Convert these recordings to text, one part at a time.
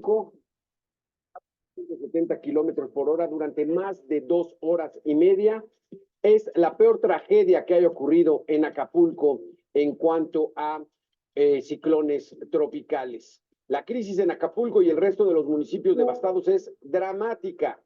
Acapulco, 70 kilómetros por hora durante más de 2 horas y media. Es la peor tragedia que haya ocurrido en Acapulco en cuanto a ciclones tropicales. La crisis en Acapulco y el resto de los municipios devastados es dramática.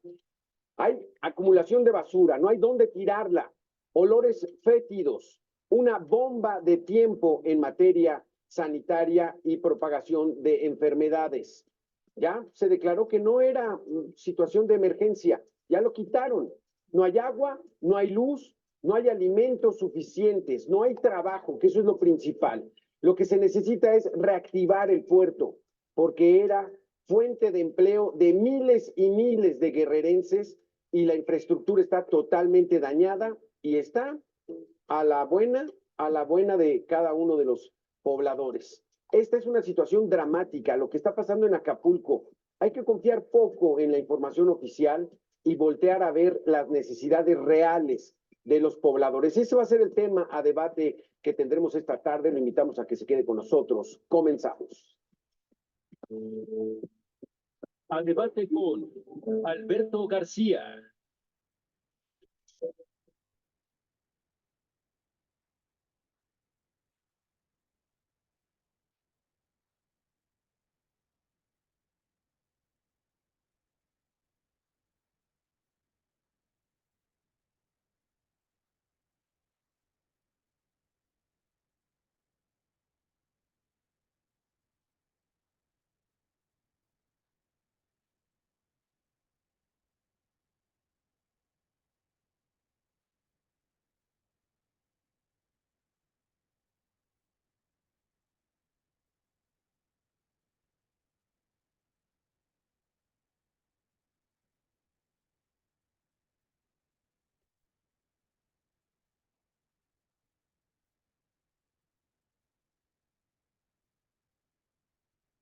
Hay acumulación de basura, no hay dónde tirarla, olores fétidos, una bomba de tiempo en materia sanitaria y propagación de enfermedades. Ya se declaró que no era situación de emergencia, ya lo quitaron. No hay agua, no hay luz, no hay alimentos suficientes, no hay trabajo, que eso es lo principal. Lo que se necesita es reactivar el puerto, porque era fuente de empleo de miles y miles de guerrerenses y la infraestructura está totalmente dañada y está a la buena de cada uno de los pobladores. Esta es una situación dramática, lo que está pasando en Acapulco. Hay que confiar poco en la información oficial y voltear a ver las necesidades reales de los pobladores. Ese va a ser el tema a debate que tendremos esta tarde. Lo invitamos a que se quede con nosotros. Comenzamos. A debate con Alberto García.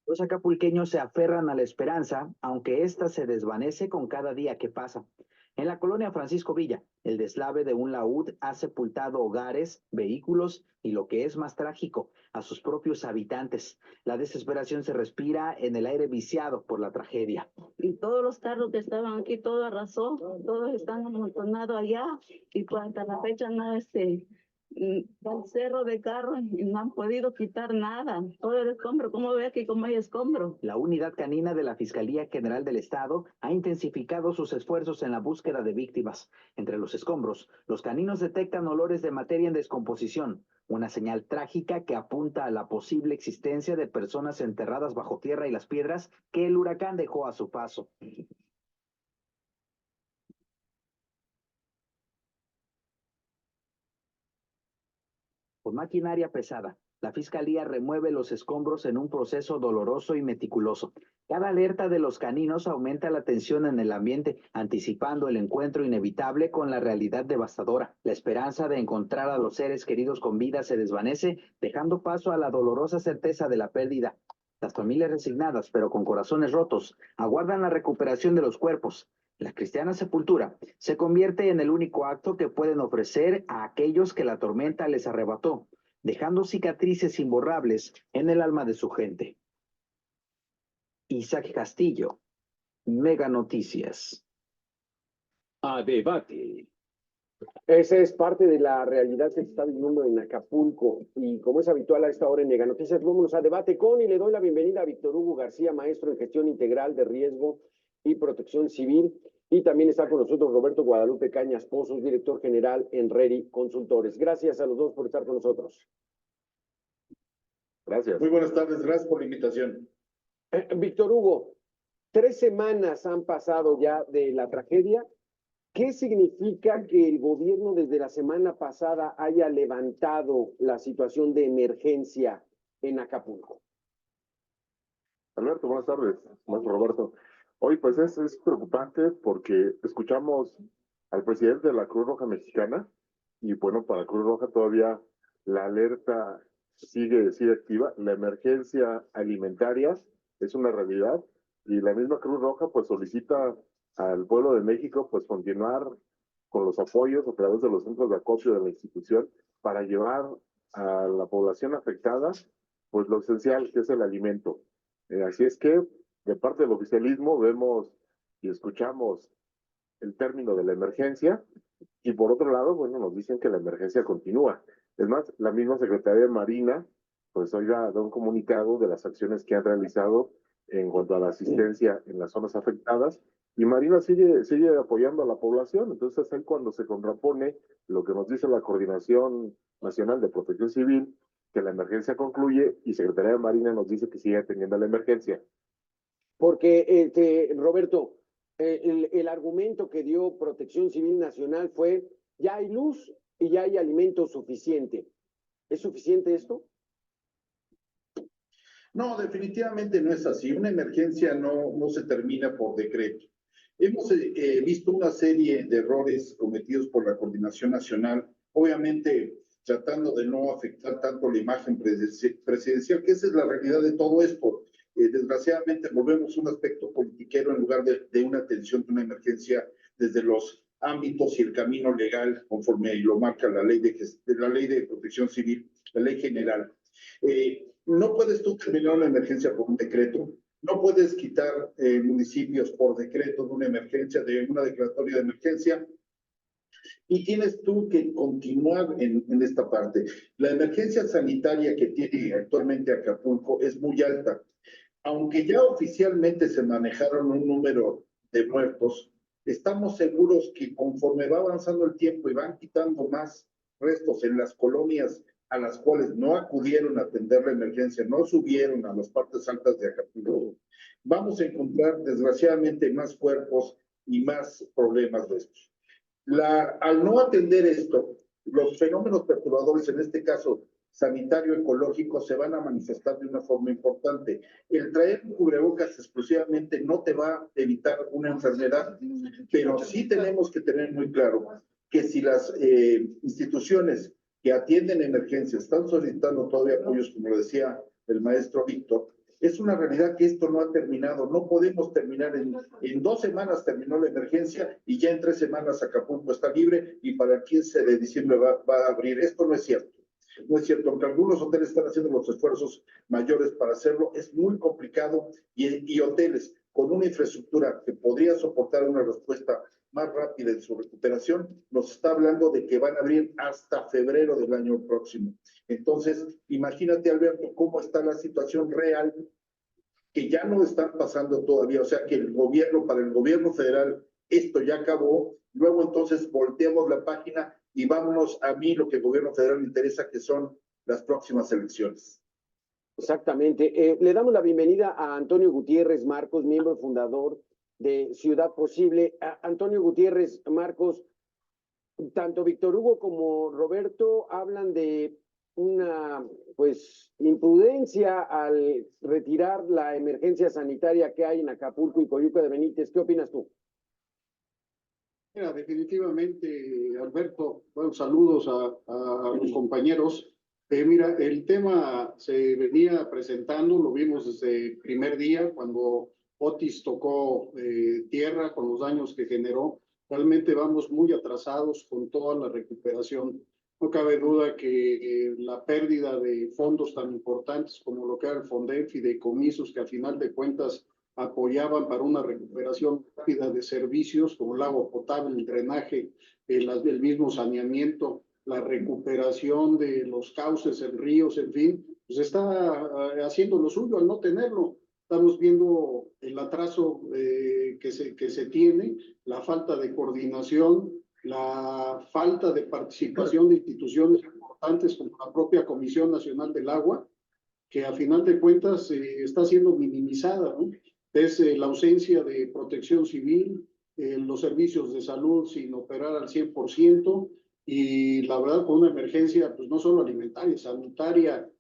Los acapulqueños se aferran a la esperanza, aunque ésta se desvanece con cada día que pasa. En la colonia Francisco Villa, el deslave de un laúd ha sepultado hogares, vehículos y, lo que es más trágico, a sus propios habitantes. La desesperación se respira en el aire viciado por la tragedia. Y todos los carros que estaban aquí, todo arrasó, todos están amontonados allá, y pues hasta la fecha no el cerro de carros y no han podido quitar nada, todo el escombro. ¿Cómo ve aquí cómo hay escombro? La unidad canina de la Fiscalía General del Estado ha intensificado sus esfuerzos en la búsqueda de víctimas. Entre los escombros, los caninos detectan olores de materia en descomposición, una señal trágica que apunta a la posible existencia de personas enterradas bajo tierra y las piedras que el huracán dejó a su paso. Con maquinaria pesada, la Fiscalía remueve los escombros en un proceso doloroso y meticuloso. Cada alerta de los caninos aumenta la tensión en el ambiente, anticipando el encuentro inevitable con la realidad devastadora. La esperanza de encontrar a los seres queridos con vida se desvanece, dejando paso a la dolorosa certeza de la pérdida. Las familias resignadas, pero con corazones rotos, aguardan la recuperación de los cuerpos. La cristiana sepultura se convierte en el único acto que pueden ofrecer a aquellos que la tormenta les arrebató, dejando cicatrices imborrables en el alma de su gente. Isaac Castillo, Mega Noticias. A debate. Esa es parte de la realidad que se está viviendo en Acapulco y como es habitual a esta hora en Mega Noticias, vámonos a debate con y le doy la bienvenida a Víctor Hugo García, maestro en gestión integral de riesgo y protección civil, y también está con nosotros Roberto Guadalupe Cañas Pozos, director general en RERI Consultores. Gracias a los dos por estar con nosotros. Gracias. Muy buenas tardes, gracias por la invitación. Víctor Hugo, 3 semanas han pasado ya de la tragedia. ¿Qué significa que el gobierno desde la semana pasada haya levantado la situación de emergencia en Acapulco? Alberto, buenas tardes. Maestro Roberto. Hoy pues es preocupante porque escuchamos al presidente de la Cruz Roja Mexicana y bueno, para Cruz Roja todavía la alerta sigue activa. La emergencia alimentaria es una realidad y la misma Cruz Roja pues solicita al pueblo de México pues continuar con los apoyos a través de los centros de acopio de la institución para llevar a la población afectada pues lo esencial que es el alimento. Así es que de parte del oficialismo vemos y escuchamos el término de la emergencia, y por otro lado, bueno, nos dicen que la emergencia continúa. Es más, la misma Secretaría de Marina, pues hoy da un comunicado de las acciones que han realizado en cuanto a la asistencia en las zonas afectadas, y Marina sigue apoyando a la población. Entonces es ahí cuando se contrapone lo que nos dice la Coordinación Nacional de Protección Civil, que la emergencia concluye, y Secretaría de Marina nos dice que sigue atendiendo a la emergencia. Porque, Roberto, el argumento que dio Protección Civil Nacional fue, ya hay luz y ya hay alimento suficiente. ¿Es suficiente esto? No, definitivamente no es así. Una emergencia no se termina por decreto. Hemos visto una serie de errores cometidos por la Coordinación Nacional, obviamente tratando de no afectar tanto la imagen presidencial, que esa es la realidad de todo esto. Desgraciadamente volvemos un aspecto politiquero en lugar de una atención de una emergencia desde los ámbitos y el camino legal, conforme lo marca la ley de protección civil, la ley general. No puedes tú terminar una emergencia por un decreto, no puedes quitar municipios por decreto de una emergencia, de una declaratoria de emergencia, y tienes tú que continuar en esta parte. La emergencia sanitaria que tiene actualmente Acapulco es muy alta. Aunque ya oficialmente se manejaron un número de muertos, estamos seguros que conforme va avanzando el tiempo y van quitando más restos en las colonias a las cuales no acudieron a atender la emergencia, no subieron a las partes altas de Acapulco, vamos a encontrar desgraciadamente más cuerpos y más problemas de estos. Al no atender esto, los fenómenos perturbadores, en este caso sanitario-ecológico, se van a manifestar de una forma importante. El traer un cubrebocas exclusivamente no te va a evitar una enfermedad, pero sí tenemos que tener muy claro que si las instituciones que atienden emergencias están solicitando todavía apoyos, como lo decía el maestro Víctor, es una realidad que esto no ha terminado. No podemos terminar en 2 semanas terminó la emergencia y ya en 3 semanas Acapulco está libre y para el 15 de diciembre va a abrir. Esto no es cierto. No es cierto, aunque algunos hoteles están haciendo los esfuerzos mayores para hacerlo, es muy complicado y hoteles con una infraestructura que podría soportar una respuesta más rápida en su recuperación, nos está hablando de que van a abrir hasta febrero del año próximo. Entonces, imagínate, Alberto, cómo está la situación real, que ya no están pasando todavía, o sea que para el gobierno federal, esto ya acabó, luego entonces volteamos la página y vámonos a mí lo que el gobierno federal me interesa, que son las próximas elecciones. Exactamente. Le damos la bienvenida a Antonio Gutiérrez Marcos, miembro fundador de Ciudad Posible. Antonio Gutiérrez Marcos, tanto Víctor Hugo como Roberto hablan de una imprudencia al retirar la emergencia sanitaria que hay en Acapulco y Coyuca de Benítez. ¿Qué opinas tú? Mira, definitivamente, Alberto, bueno, saludos a los compañeros. Mira, el tema se venía presentando, lo vimos desde el primer día, cuando Otis tocó tierra con los daños que generó. Realmente vamos muy atrasados con toda la recuperación. No cabe duda que la pérdida de fondos tan importantes como lo que era el FONDEF y de comisos que al final de cuentas apoyaban para una recuperación rápida de servicios como el agua potable, el drenaje, el mismo saneamiento, la recuperación de los cauces en ríos, en fin, pues está haciendo lo suyo al no tenerlo. Estamos viendo el atraso que se tiene, la falta de coordinación, la falta de participación de instituciones importantes como la propia Comisión Nacional del Agua, que a final de cuentas está siendo minimizada, ¿no? Es la ausencia de protección civil, los servicios de salud sin operar al 100%, y la verdad con una emergencia pues no solo alimentaria, sanitaria.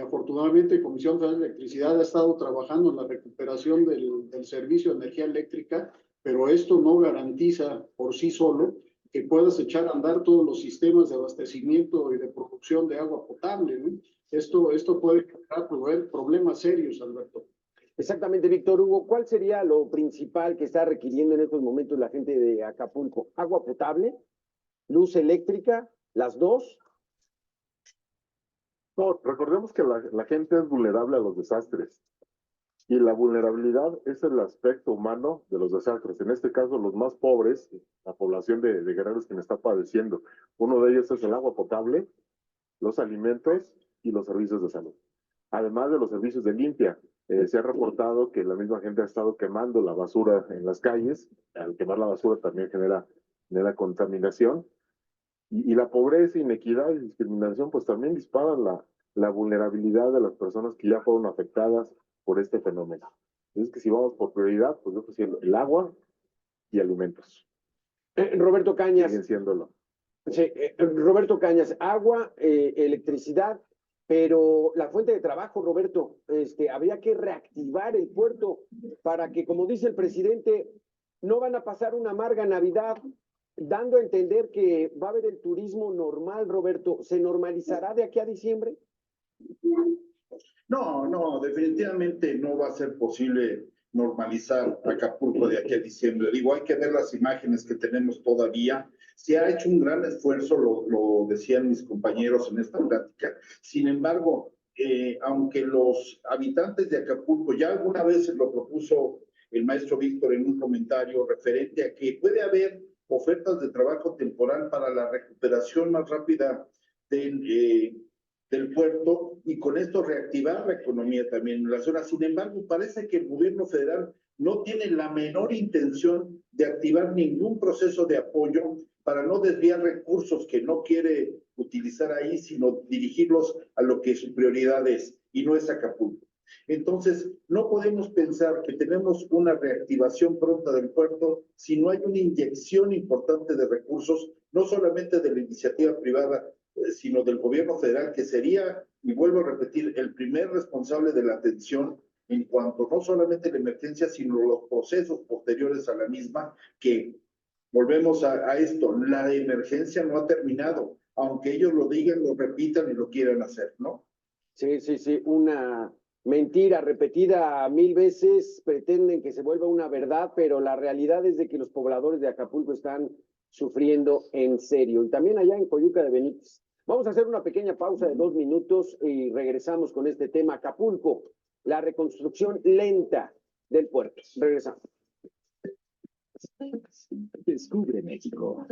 Afortunadamente Comisión Federal de Electricidad ha estado trabajando en la recuperación del servicio de energía eléctrica, pero esto no garantiza por sí solo que puedas echar a andar todos los sistemas de abastecimiento y de producción de agua potable, ¿no? Esto puede generar problemas serios, Alberto. Exactamente, Víctor Hugo. ¿Cuál sería lo principal que está requiriendo en estos momentos la gente de Acapulco? ¿Agua potable? ¿Luz eléctrica? ¿Las dos? No, recordemos que la gente es vulnerable a los desastres. Y la vulnerabilidad es el aspecto humano de los desastres. En este caso, los más pobres, la población de Guerrero es quien está padeciendo. Uno de ellos es el agua potable, los alimentos y los servicios de salud. Además de los servicios de limpia, se ha reportado que la misma gente ha estado quemando la basura en las calles. Al quemar la basura también genera contaminación. Y la pobreza, inequidad y discriminación, pues también disparan la vulnerabilidad de las personas que ya fueron afectadas por este fenómeno. Es que si vamos por prioridad, pues yo pues el agua y alimentos. Roberto Cañas. Siguen siéndolo. Sí, Roberto Cañas, agua, electricidad, pero la fuente de trabajo, Roberto, habría que reactivar el puerto para que, como dice el presidente, no van a pasar una amarga Navidad, dando a entender que va a haber el turismo normal, Roberto. ¿Se normalizará de aquí a diciembre? No, definitivamente no va a ser posible normalizar Acapulco de aquí a diciembre. Digo, hay que ver las imágenes que tenemos todavía. Se ha hecho un gran esfuerzo, lo decían mis compañeros en esta plática. Sin embargo, aunque los habitantes de Acapulco, ya alguna vez lo propuso el maestro Víctor en un comentario referente a que puede haber ofertas de trabajo temporal para la recuperación más rápida del puerto y con esto reactivar la economía también en la zona. Sin embargo, parece que el gobierno federal no tiene la menor intención de activar ningún proceso de apoyo para no desviar recursos que no quiere utilizar ahí, sino dirigirlos a lo que su prioridad es, y no es Acapulco. Entonces, no podemos pensar que tenemos una reactivación pronta del puerto si no hay una inyección importante de recursos, no solamente de la iniciativa privada, sino del gobierno federal, que sería, y vuelvo a repetir, el primer responsable de la atención en cuanto no solamente la emergencia, sino los procesos posteriores a la misma, que volvemos a esto, la emergencia no ha terminado, aunque ellos lo digan, lo repitan y lo quieran hacer, ¿no? Sí, una mentira repetida 1000 veces, pretenden que se vuelva una verdad, pero la realidad es de que los pobladores de Acapulco están sufriendo en serio. Y también allá en Coyuca de Benítez. Vamos a hacer una pequeña pausa de 2 minutos y regresamos con este tema. Acapulco, la reconstrucción lenta del puerto. Regresamos. Descubre México.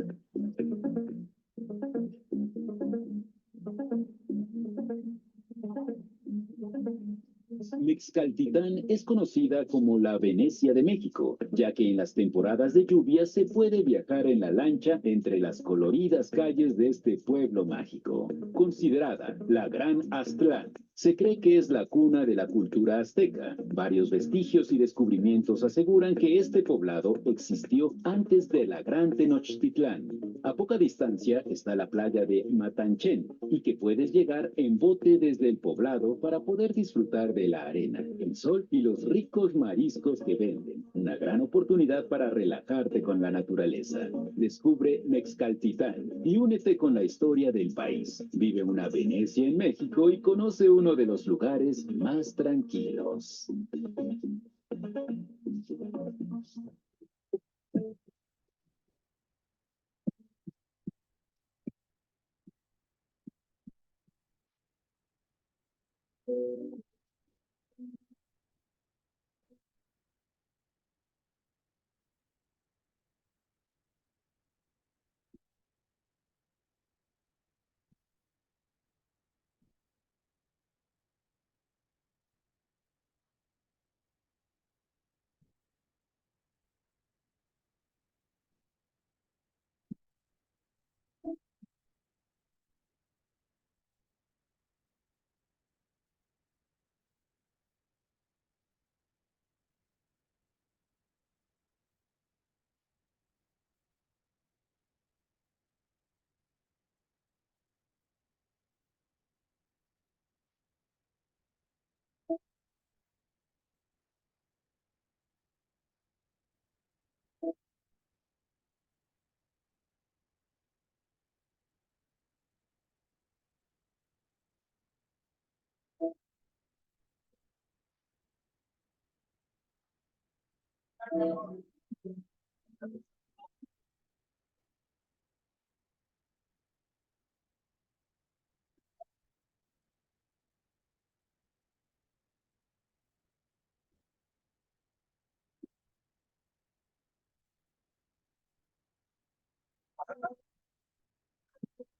Mixcaltitán es conocida como la Venecia de México, ya que en las temporadas de lluvia se puede viajar en la lancha entre las coloridas calles de este pueblo mágico. Considerada la Gran Aztlán, se cree que es la cuna de la cultura azteca. Varios vestigios y descubrimientos aseguran que este poblado existió antes de la Gran Tenochtitlán. A poca distancia está la playa de Matanchen y que puedes llegar en bote desde el poblado para poder disfrutar de la arena, el sol y los ricos mariscos que venden. Una gran oportunidad para relajarte con la naturaleza. Descubre Mexcaltitán y únete con la historia del país. Vive una Venecia en México y conoce uno de los lugares más tranquilos.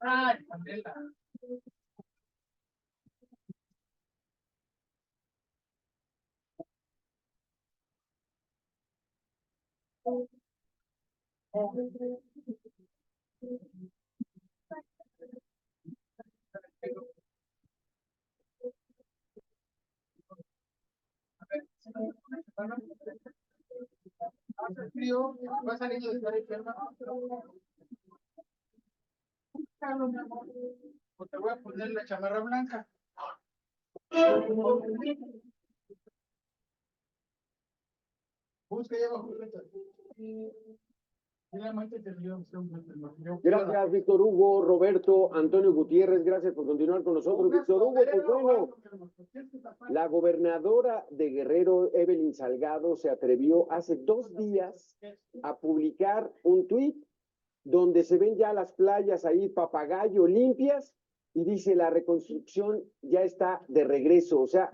Ay, Pamela. Hace frío, va saliendo de estar enferma. O te voy a poner la chamarra blanca. Busca ahí abajo. Gracias, Víctor Hugo, Roberto, Antonio Gutiérrez, gracias por continuar con nosotros. Víctor Hugo, pues bueno, la gobernadora de Guerrero, Evelyn Salgado, se atrevió hace 2 días a publicar un tuit donde se ven ya las playas ahí, Papagayo, limpias, y dice la reconstrucción ya está de regreso. O sea,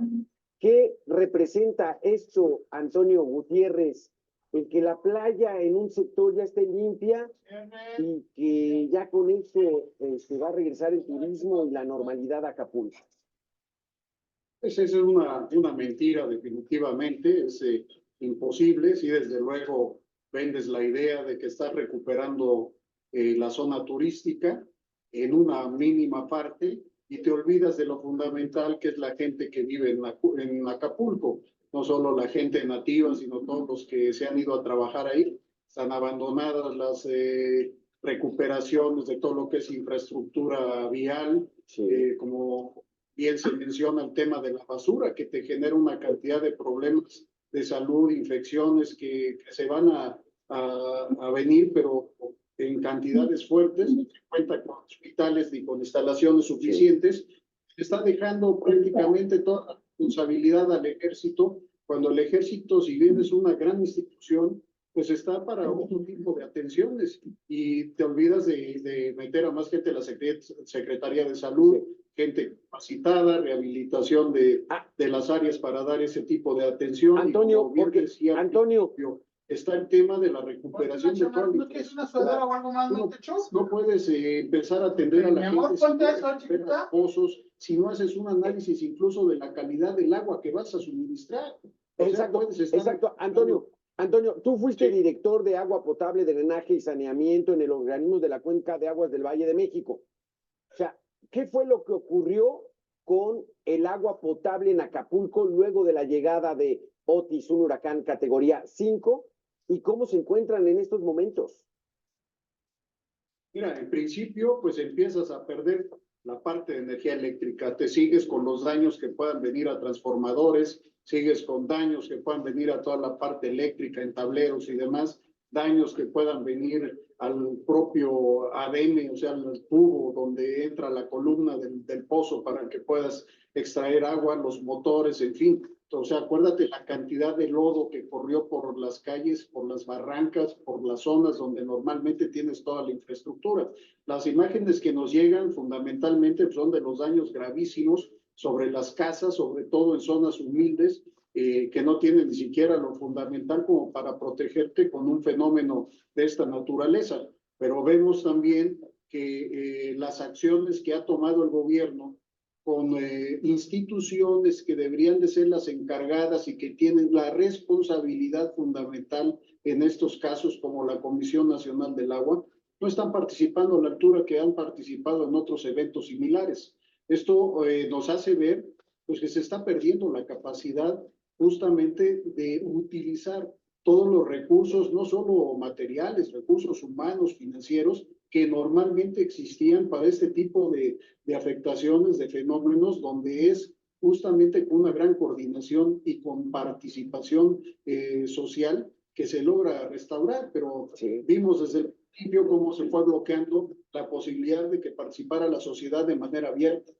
¿qué representa esto, Antonio Gutiérrez? El que la playa en un sector ya esté limpia y que ya con esto se va a regresar el turismo y la normalidad a Acapulco. Esa es una mentira, definitivamente, es imposible. Sí, desde luego vendes la idea de que estás recuperando la zona turística en una mínima parte y te olvidas de lo fundamental que es la gente que vive en Acapulco. No solo la gente nativa, sino todos los que se han ido a trabajar ahí. Están abandonadas las recuperaciones de todo lo que es infraestructura vial, Sí. como bien se menciona el tema de la basura, que te genera una cantidad de problemas de salud, infecciones que se van a venir, pero en cantidades fuertes, no se cuenta con hospitales ni con instalaciones suficientes. Está dejando prácticamente toda la responsabilidad al ejército, cuando el ejército, si bien es una gran institución, pues está para otro tipo de atenciones y te olvidas de meter a más gente en la Secretaría de Salud, gente capacitada, rehabilitación de las áreas para dar ese tipo de atención. Antonio, porque decía, Antonio, está el tema de la recuperación de toda la infraestructura. o algo más, ¿no te echó? No puedes empezar a atender a la gente amor, ponte eso, chiquita. pozos, si no haces un análisis incluso de la calidad del agua que vas a suministrar. Exacto, exacto. Antonio, tú fuiste director de agua potable, drenaje y saneamiento en el organismo de la Cuenca de Aguas del Valle de México. O sea, ¿qué fue lo que ocurrió con el agua potable en Acapulco luego de la llegada de Otis, un huracán categoría 5? ¿Y cómo se encuentran en estos momentos? Mira, en principio, pues empiezas a perder la parte de energía eléctrica, te sigues con los daños que puedan venir a transformadores, sigues con daños que puedan venir a toda la parte eléctrica en tableros y demás, daños que puedan venir al propio ADN, o sea, al tubo donde entra la columna del pozo para que puedas extraer agua, los motores, en fin. O sea, acuérdate la cantidad de lodo que corrió por las calles, por las barrancas, por las zonas donde normalmente tienes toda la infraestructura. Las imágenes que nos llegan fundamentalmente son de los daños gravísimos sobre las casas, sobre todo en zonas humildes, que no tienen ni siquiera lo fundamental como para protegerte con un fenómeno de esta naturaleza. Pero vemos también que las acciones que ha tomado el gobierno con instituciones que deberían de ser las encargadas y que tienen la responsabilidad fundamental en estos casos, como la Comisión Nacional del Agua, no están participando a la altura que han participado en otros eventos similares. Esto nos hace ver pues, que se está perdiendo la capacidad justamente de utilizar todos los recursos, no solo materiales, recursos humanos, financieros, que normalmente existían para este tipo de afectaciones, de fenómenos, donde es justamente con una gran coordinación y con participación social que se logra restaurar, pero vimos desde el principio cómo se fue bloqueando la posibilidad de que participara la sociedad de manera abierta.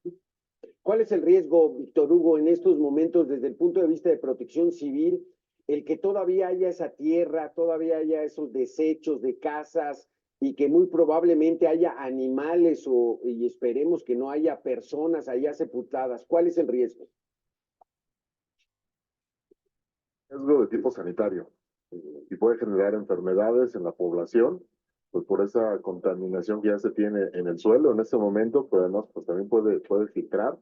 ¿Cuál es el riesgo, Víctor Hugo, en estos momentos desde el punto de vista de protección civil, el que todavía haya esa tierra, todavía haya esos desechos de casas y que muy probablemente haya animales y esperemos que no haya personas allá sepultadas? ¿Cuál es el riesgo? Riesgo de tipo sanitario y puede generar enfermedades en la población pues por esa contaminación que ya se tiene en el suelo en este momento, pero además pues también puede filtrar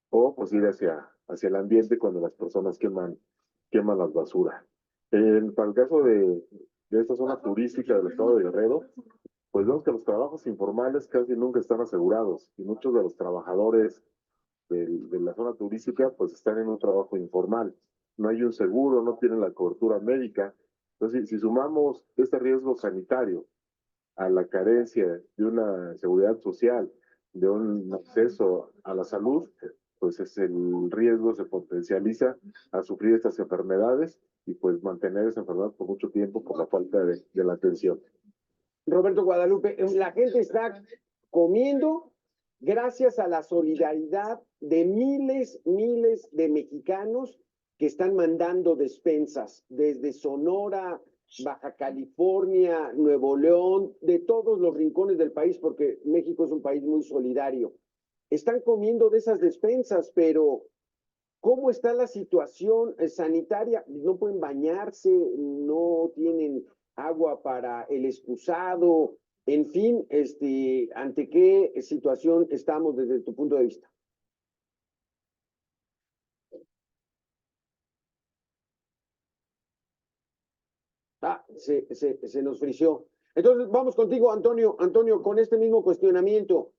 o pues ir hacia el ambiente cuando las personas queman las basuras. Para el caso de esta zona turística del estado de Guerrero, pues vemos que los trabajos informales casi nunca están asegurados y muchos de los trabajadores de la zona turística pues están en un trabajo informal. No hay un seguro, no tienen la cobertura médica. Entonces, si sumamos este riesgo sanitario a la carencia de una seguridad social, de un acceso a la salud, pues el riesgo se potencializa a sufrir estas enfermedades y pues mantener esa enfermedad por mucho tiempo por la falta de la atención. Roberto Guadalupe, la gente está comiendo gracias a la solidaridad de miles de mexicanos que están mandando despensas desde Sonora, Baja California, Nuevo León, de todos los rincones del país, porque México es un país muy solidario. Están comiendo de esas despensas, pero ¿cómo está la situación sanitaria? No pueden bañarse, no tienen agua para el excusado, en fin, ¿ante qué situación estamos desde tu punto de vista? Se nos frició. Entonces, vamos contigo, Antonio. Antonio, con este mismo cuestionamiento.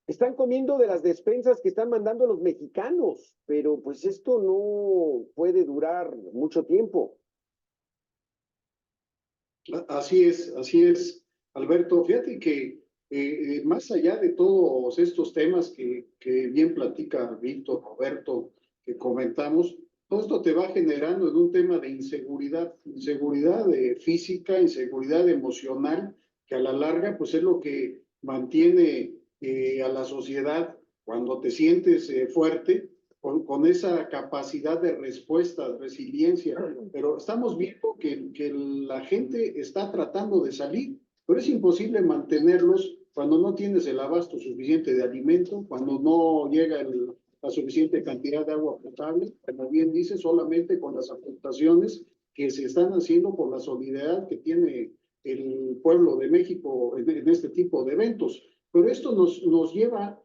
Están comiendo de las despensas que están mandando los mexicanos, pero pues esto no puede durar mucho tiempo. Así es, Alberto. Fíjate que más allá de todos estos temas que bien platica Víctor, Roberto, que comentamos, todo esto te va generando en un tema de inseguridad física, inseguridad emocional, que a la larga pues es lo que mantiene a la sociedad cuando te sientes fuerte, con esa capacidad de respuesta, de resiliencia, pero estamos viendo que la gente está tratando de salir, pero es imposible mantenerlos cuando no tienes el abasto suficiente de alimento, cuando no llega la suficiente cantidad de agua potable, como bien dice, solamente con las aportaciones que se están haciendo por la solidaridad que tiene el pueblo de México en este tipo de eventos. Pero esto nos lleva a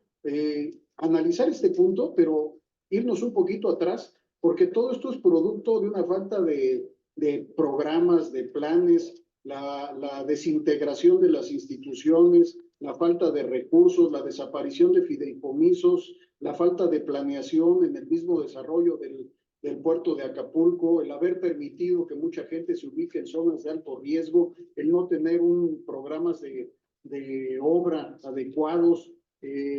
analizar este punto, pero irnos un poquito atrás, porque todo esto es producto de una falta de programas, de planes, la desintegración de las instituciones, la falta de recursos, la desaparición de fideicomisos, la falta de planeación en el mismo desarrollo del puerto de Acapulco, el haber permitido que mucha gente se ubique en zonas de alto riesgo, el no tener programas de obra adecuados,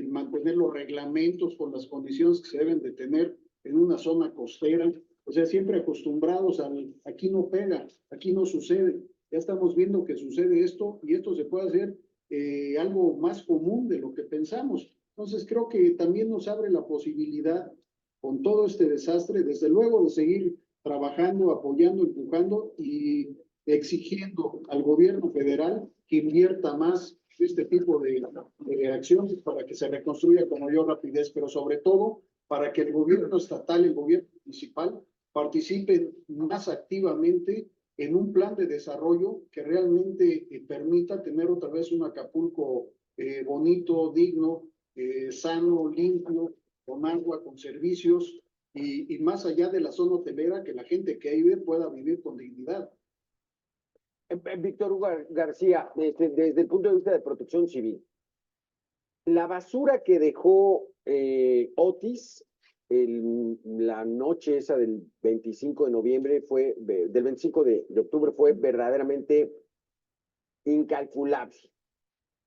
mantener los reglamentos con las condiciones que se deben de tener en una zona costera, o sea, siempre acostumbrados al aquí no pega, aquí no sucede. Ya estamos viendo que sucede esto y esto se puede hacer algo más común de lo que pensamos. Entonces creo que también nos abre la posibilidad con todo este desastre, desde luego, de seguir trabajando, apoyando, empujando y exigiendo al gobierno federal que invierta más este tipo de acciones para que se reconstruya con mayor rapidez, pero sobre todo para que el gobierno estatal, el gobierno municipal participen más activamente en un plan de desarrollo que realmente permita tener otra vez un Acapulco bonito, digno, sano, limpio, con agua, con servicios y más allá de la zona hotelera, que la gente que ahí vive pueda vivir con dignidad. Víctor Hugo García, desde el punto de vista de protección civil, la basura que dejó Otis la noche esa del 25 de noviembre del 25 de octubre fue verdaderamente incalculable.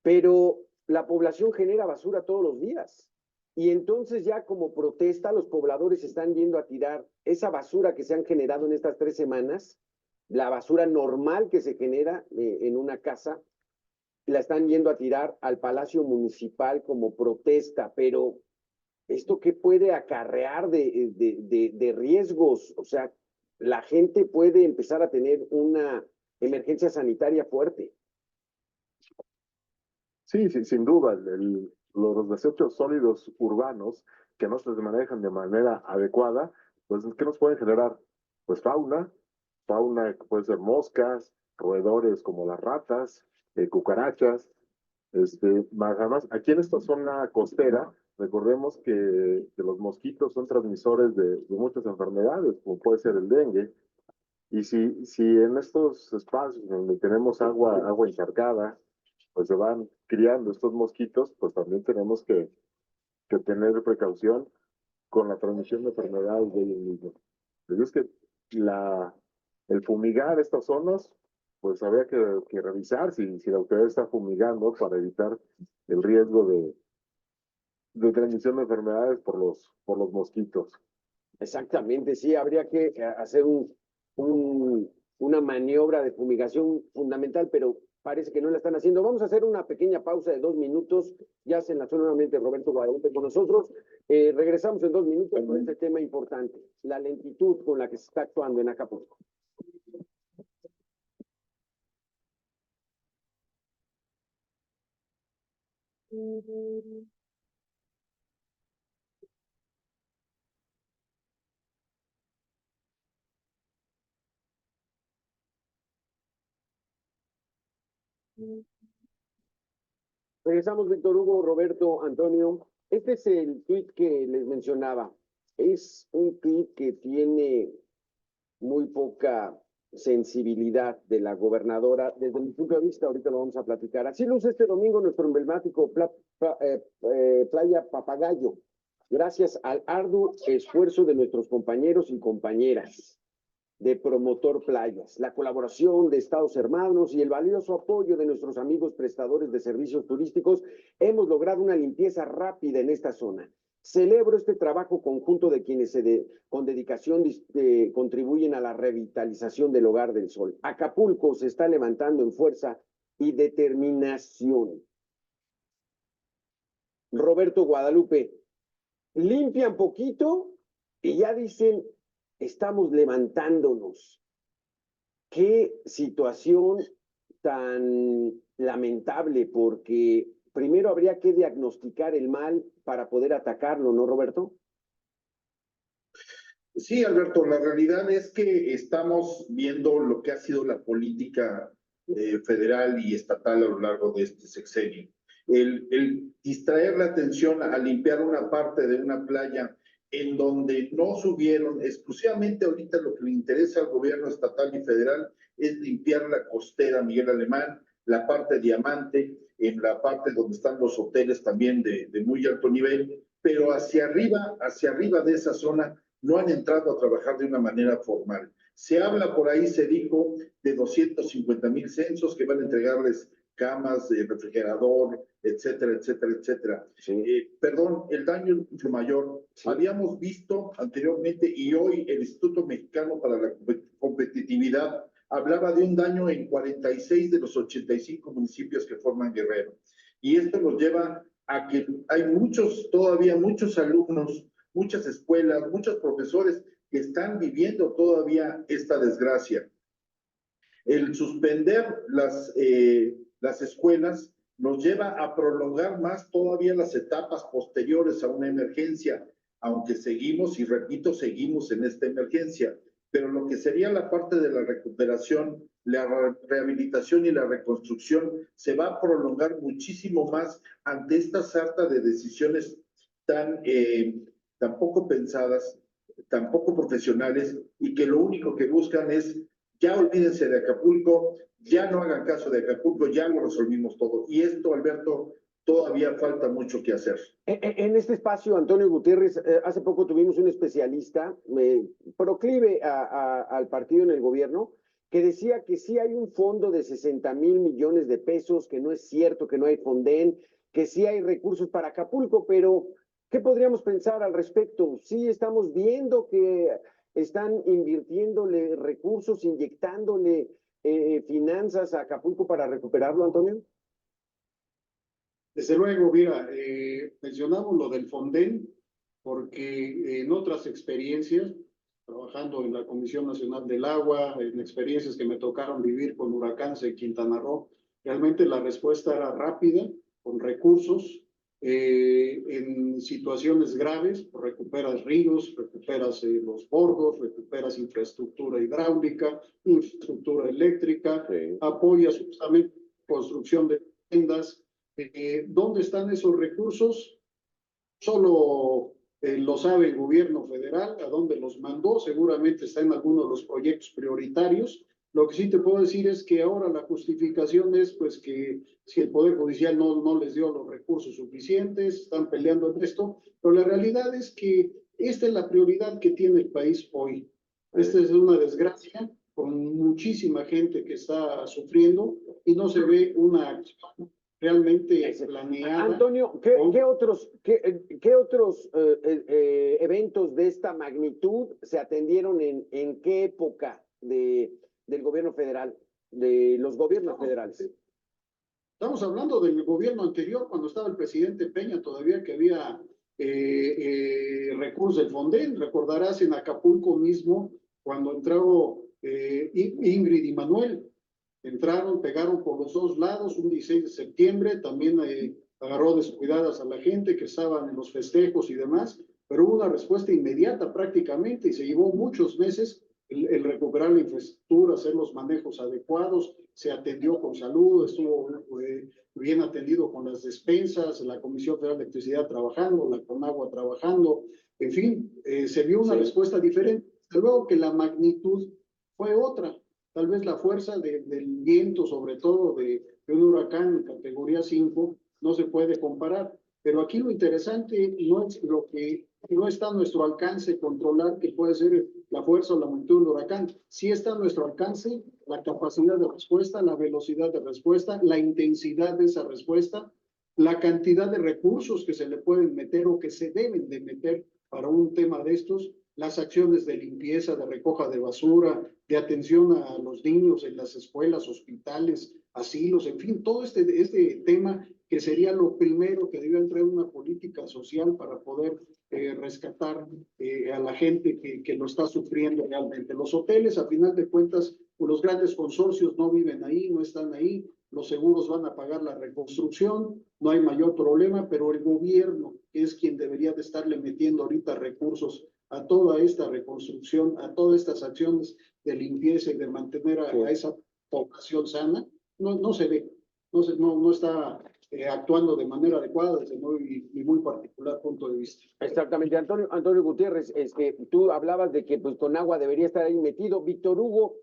Pero la población genera basura todos los días. Y entonces ya como protesta, los pobladores están yendo a tirar esa basura que se han generado en estas 3 semanas, la basura normal que se genera en una casa, la están yendo a tirar al Palacio Municipal como protesta, pero ¿esto qué puede acarrear de riesgos? O sea, la gente puede empezar a tener una emergencia sanitaria fuerte. Sí, sin duda, los desechos sólidos urbanos que no se manejan de manera adecuada, pues, ¿qué nos pueden generar? Pues fauna que puede ser moscas, roedores como las ratas, cucarachas, más además, aquí en esta zona costera, recordemos que los mosquitos son transmisores de muchas enfermedades, como puede ser el dengue, y si en estos espacios donde tenemos agua encharcada, pues se van criando estos mosquitos, pues también tenemos que tener precaución con la transmisión de enfermedades de ellos mismos. Es que el fumigar estas zonas, pues habría que revisar si la autoridad está fumigando para evitar el riesgo de transmisión de enfermedades por los mosquitos. Exactamente, sí, habría que hacer una maniobra de fumigación fundamental, pero parece que no la están haciendo. Vamos a hacer una pequeña pausa de 2 minutos. Ya se enlazó nuevamente Roberto Guadalupe con nosotros. Regresamos en 2 minutos con este tema importante, la lentitud con la que se está actuando en Acapulco. Regresamos, Víctor Hugo, Roberto, Antonio. Este es el tuit que les mencionaba. Es un tuit que tiene muy poca sensibilidad de la gobernadora. Desde mi punto de vista, ahorita lo vamos a platicar. Así luce este domingo nuestro emblemático Playa Papagayo, gracias al arduo esfuerzo de nuestros compañeros y compañeras de Promotor Playas, la colaboración de Estados Hermanos y el valioso apoyo de nuestros amigos prestadores de servicios turísticos, hemos logrado una limpieza rápida en esta zona. Celebro este trabajo conjunto de quienes con dedicación contribuyen a la revitalización del Hogar del Sol. Acapulco se está levantando en fuerza y determinación. Roberto Guadalupe, limpian poquito y ya dicen, estamos levantándonos. Qué situación tan lamentable, porque primero habría que diagnosticar el mal para poder atacarlo, ¿no, Roberto? Sí, Alberto, la realidad es que estamos viendo lo que ha sido la política federal y estatal a lo largo de este sexenio. El distraer la atención a limpiar una parte de una playa en donde no subieron, exclusivamente ahorita lo que le interesa al gobierno estatal y federal es limpiar la costera Miguel Alemán, la parte Diamante, en la parte donde están los hoteles también de muy alto nivel, pero hacia arriba de esa zona no han entrado a trabajar de una manera formal. Se habla por ahí, se dijo, de 250,000 censos que van a entregarles camas, refrigerador, etcétera, etcétera, etcétera. Sí. Perdón, el daño es mucho mayor. Sí. Habíamos visto anteriormente y hoy el Instituto Mexicano para la Competitividad hablaba de un daño en 46 de los 85 municipios que forman Guerrero. Y esto nos lleva a que hay todavía muchos alumnos, muchas escuelas, muchos profesores que están viviendo todavía esta desgracia. El suspender las escuelas nos lleva a prolongar más todavía las etapas posteriores a una emergencia, aunque seguimos, y repito, seguimos en esta emergencia. Pero lo que sería la parte de la recuperación, la rehabilitación y la reconstrucción se va a prolongar muchísimo más ante esta sarta de decisiones tan poco pensadas, tan poco profesionales, y que lo único que buscan es, ya olvídense de Acapulco, ya no hagan caso de Acapulco, ya lo resolvimos todo. Y esto, Alberto, todavía falta mucho que hacer. En este espacio, Antonio Gutiérrez, hace poco tuvimos un especialista proclive al partido en el gobierno, que decía que sí hay un fondo de 60,000 millones de pesos, que no es cierto, que no hay Fonden, que sí hay recursos para Acapulco, pero ¿qué podríamos pensar al respecto? Sí estamos viendo que están invirtiéndole recursos, inyectándole finanzas a Acapulco para recuperarlo, Antonio. Desde luego, mira, mencionamos lo del Fonden, porque en otras experiencias, trabajando en la Comisión Nacional del Agua, en experiencias que me tocaron vivir con huracanes en Quintana Roo, realmente la respuesta era rápida, con recursos. En situaciones graves, recuperas ríos, recuperas los bordos, recuperas infraestructura hidráulica, infraestructura eléctrica, sí. Apoyas justamente construcción de tiendas. ¿Dónde están esos recursos? Solo lo sabe el gobierno federal, a dónde los mandó, seguramente está en algunos de los proyectos prioritarios. Lo que sí te puedo decir es que ahora la justificación es pues que si el Poder Judicial no les dio los recursos suficientes, están peleando en esto, pero la realidad es que esta es la prioridad que tiene el país hoy. Esta es una desgracia con muchísima gente que está sufriendo y no se ve una acción realmente planeada. Antonio, ¿qué otros eventos de esta magnitud se atendieron en qué época del gobierno federal, de los gobiernos federales? Estamos hablando del gobierno anterior, cuando estaba el presidente Peña, todavía que había recursos del Fonden. Recordarás en Acapulco mismo, cuando entró Ingrid y Manuel. Entraron, pegaron por los dos lados, un 16 de septiembre, también agarró descuidadas a la gente que estaban en los festejos y demás, pero hubo una respuesta inmediata prácticamente y se llevó muchos meses el recuperar la infraestructura, hacer los manejos adecuados, se atendió con salud, estuvo bien atendido con las despensas, la Comisión Federal de Electricidad trabajando, la Conagua trabajando, en fin, se vio una respuesta diferente. Desde luego que la magnitud fue otra. Tal vez la fuerza del viento, sobre todo de un huracán en categoría 5, no se puede comparar. Pero aquí lo interesante no es lo que no está a nuestro alcance controlar, que puede ser la fuerza o la magnitud del huracán. Sí está a nuestro alcance la capacidad de respuesta, la velocidad de respuesta, la intensidad de esa respuesta, la cantidad de recursos que se le pueden meter o que se deben de meter para un tema de estos, las acciones de limpieza, de recoja de basura, de atención a los niños en las escuelas, hospitales, asilos, en fin, todo este tema que sería lo primero que debe entrar en una política social para poder rescatar a la gente que lo está sufriendo realmente. Los hoteles, a final de cuentas, los grandes consorcios no viven ahí, no están ahí, los seguros van a pagar la reconstrucción, no hay mayor problema, pero el gobierno es quien debería de estarle metiendo ahorita recursos a toda esta reconstrucción, a todas estas acciones de limpieza y de mantener a esa población sana. No se ve, no está actuando de manera adecuada desde mi muy particular punto de vista. Exactamente, Antonio Gutiérrez, tú hablabas de que pues Conagua debería estar ahí metido. Víctor Hugo,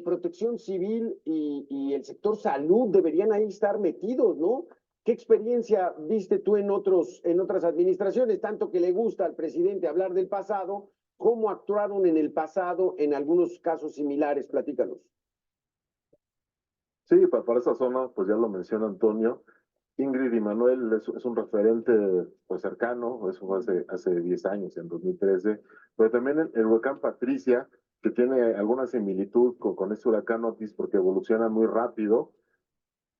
Protección Civil y el sector salud deberían ahí estar metidos, ¿no? ¿Qué experiencia viste tú en otras administraciones? Tanto que le gusta al presidente hablar del pasado, ¿cómo actuaron en el pasado en algunos casos similares? Platícanos. Sí, para esa zona, pues ya lo menciona Antonio, Ingrid y Manuel es un referente pues cercano, eso fue hace 10 años, en 2013, pero también el huracán Patricia, que tiene alguna similitud con este huracán Otis porque evoluciona muy rápido,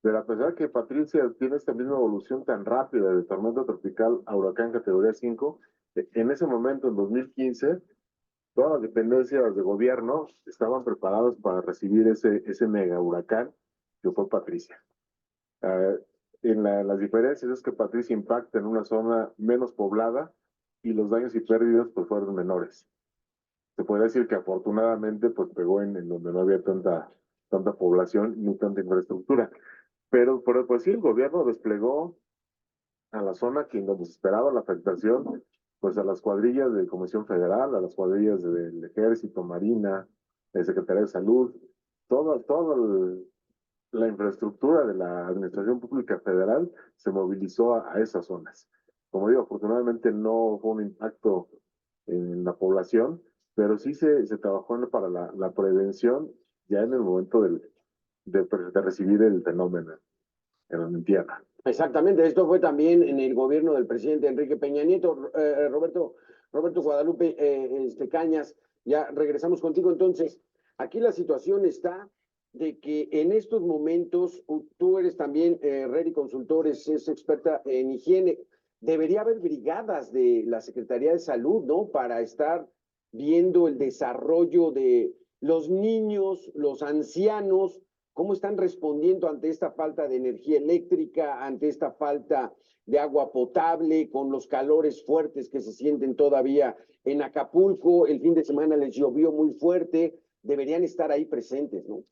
pero a pesar que Patricia tiene esta misma evolución tan rápida de tormenta tropical a huracán categoría 5, en ese momento, en 2015, todas las dependencias de gobierno estaban preparadas para recibir ese mega huracán que fue Patricia. Las diferencias es que Patricia impacta en una zona menos poblada y los daños y pérdidas pues fueron menores. Se podría decir que afortunadamente pues pegó en donde no había tanta población ni tanta infraestructura. Pero pues sí, el gobierno desplegó a la zona que donde se esperaba la afectación, pues a las cuadrillas de Comisión Federal, a las cuadrillas del Ejército, Marina, de Secretaría de Salud, toda la infraestructura de la Administración Pública Federal se movilizó a esas zonas. Como digo, afortunadamente no fue un impacto en la población, pero sí se trabajó para la prevención ya en el momento de recibir el fenómeno en tierra. Exactamente, esto fue también en el gobierno del presidente Enrique Peña Nieto. Roberto Guadalupe Cañas, ya regresamos contigo. Entonces, aquí la situación está de que en estos momentos, tú eres también Reri Consultores, es experta en higiene, debería haber brigadas de la Secretaría de Salud, ¿no? Para estar viendo el desarrollo de los niños, los ancianos, cómo están respondiendo ante esta falta de energía eléctrica, ante esta falta de agua potable, con los calores fuertes que se sienten todavía en Acapulco. El fin de semana les llovió muy fuerte, deberían estar ahí presentes, ¿no?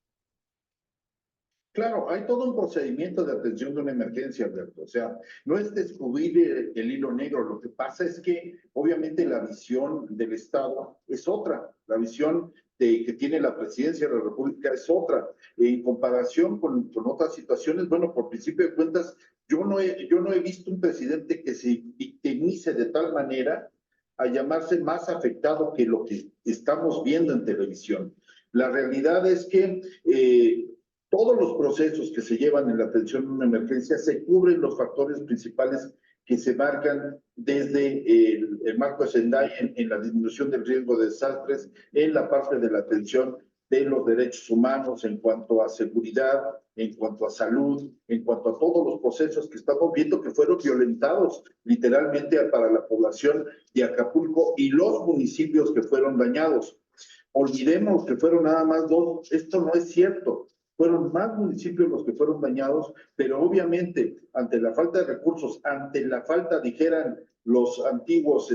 Claro, hay todo un procedimiento de atención de una emergencia, Alberto. O sea, no es descubrir el hilo negro. Lo que pasa es que, obviamente, la visión del Estado es otra. La visión que tiene la presidencia de la República es otra. En comparación con otras situaciones, bueno, por principio de cuentas, yo no he visto un presidente que se victimice de tal manera a llamarse más afectado que lo que estamos viendo en televisión. La realidad es que todos los procesos que se llevan en la atención a una emergencia se cubren los factores principales que se marcan desde el marco de Sendai en la disminución del riesgo de desastres, en la parte de la atención de los derechos humanos en cuanto a seguridad, en cuanto a salud, en cuanto a todos los procesos que estamos viendo que fueron violentados literalmente para la población de Acapulco y los municipios que fueron dañados. Olvidemos que fueron nada más 2, esto no es cierto. Fueron más municipios los que fueron dañados, pero obviamente ante la falta de recursos, ante la falta, dijeran los antiguos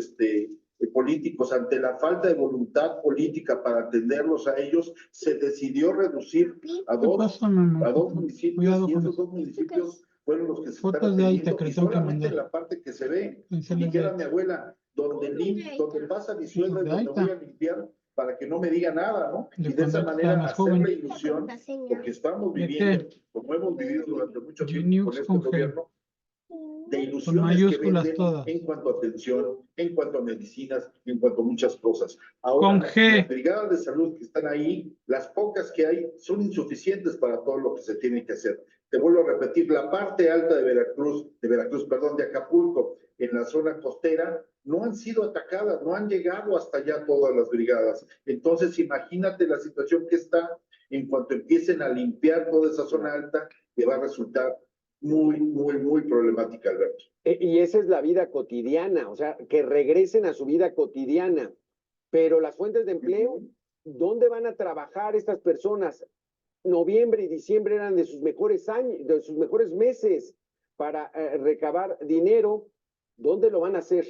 políticos, ante la falta de voluntad política para atenderlos a ellos, se decidió reducir a dos municipios. Cuidado Y con esos eso. 2 municipios fueron los que se Fotos están de ahí atendiendo, te y tengo que solamente mandar. la parte que se ve, Enséñales dijera de- mi abuela, donde pasa mi suegra y de donde ahí voy está. a limpiar, para que no me diga nada, ¿no? De Y de cuando esa estaba manera más hacer la joven. ilusión, porque estamos ¿De viviendo, qué? como hemos vivido durante mucho tiempo Genius con este con G. gobierno, de Con ilusiones que mayúsculas venden todas. en cuanto a atención, en cuanto a medicinas, en cuanto a muchas cosas. Ahora, Con las G. brigadas de salud que están ahí, las pocas que hay, son insuficientes para todo lo que se tiene que hacer. Te vuelvo a repetir, la parte alta de Veracruz, de Acapulco, en la zona costera, no han sido atacadas, no han llegado hasta allá todas las brigadas. Entonces, imagínate la situación que está en cuanto empiecen a limpiar toda esa zona alta, que va a resultar muy problemática, Alberto. Y esa es la vida cotidiana, o sea, que regresen a su vida cotidiana. Pero las fuentes de empleo, ¿dónde van a trabajar estas personas? Noviembre y diciembre eran de sus mejores años, de sus mejores meses para recabar dinero. ¿Dónde lo van a hacer?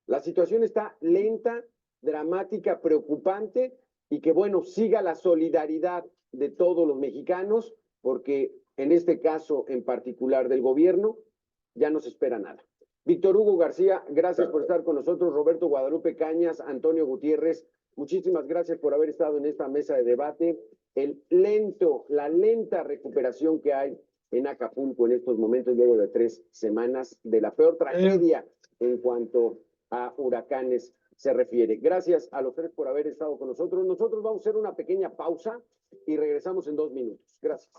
La situación está lenta, dramática, preocupante, y que bueno, siga la solidaridad de todos los mexicanos, porque en este caso en particular del gobierno, ya no se espera nada. Víctor Hugo García, gracias por estar con nosotros. Roberto Guadalupe Cañas, Antonio Gutiérrez, muchísimas gracias por haber estado en esta mesa de debate. La lenta recuperación que hay en Acapulco en estos momentos, luego de 3 semanas de la peor tragedia en cuanto a huracanes se refiere. Gracias a los 3 por haber estado con nosotros. Nosotros vamos a hacer una pequeña pausa y regresamos en 2 minutos. Gracias.